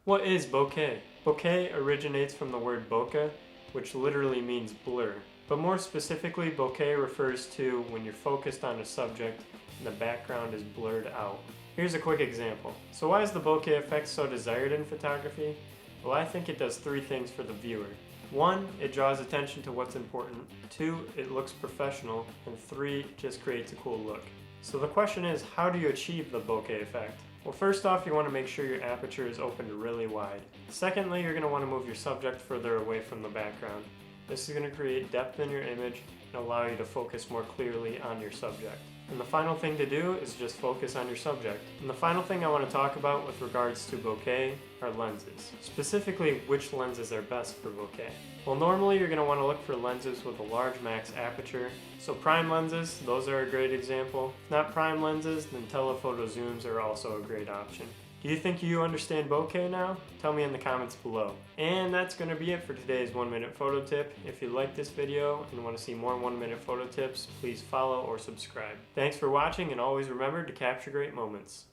What is bokeh? Bokeh originates from the word bokeh, which literally means blur. But more specifically, bokeh refers to when you're focused on a subject and the background is blurred out. Here's a quick example. So why is the bokeh effect so desired in photography? Well, I think it does three things for the viewer. One, it draws attention to what's important. Two, it looks professional. And three, it just creates a cool look. So the question is, how do you achieve the bokeh effect? Well, first off, you want to make sure your aperture is opened really wide. Secondly, you're going to want to move your subject further away from the background. This is going to create depth in your image and allow you to focus more clearly on your subject. And the final thing to do is just focus on your subject. And the final thing I want to talk about with regards to bokeh are lenses. Specifically, which lenses are best for bokeh. Well, normally you're going to want to look for lenses with a large max aperture. So prime lenses, those are a great example. If not prime lenses, then telephoto zooms are also a great option. Do you think you understand bokeh now? Tell me in the comments below. And that's going to be it for today's 1 minute photo tip. If you like this video and want to see more 1 minute photo tips, please follow or subscribe. Thanks for watching, and always remember to capture great moments.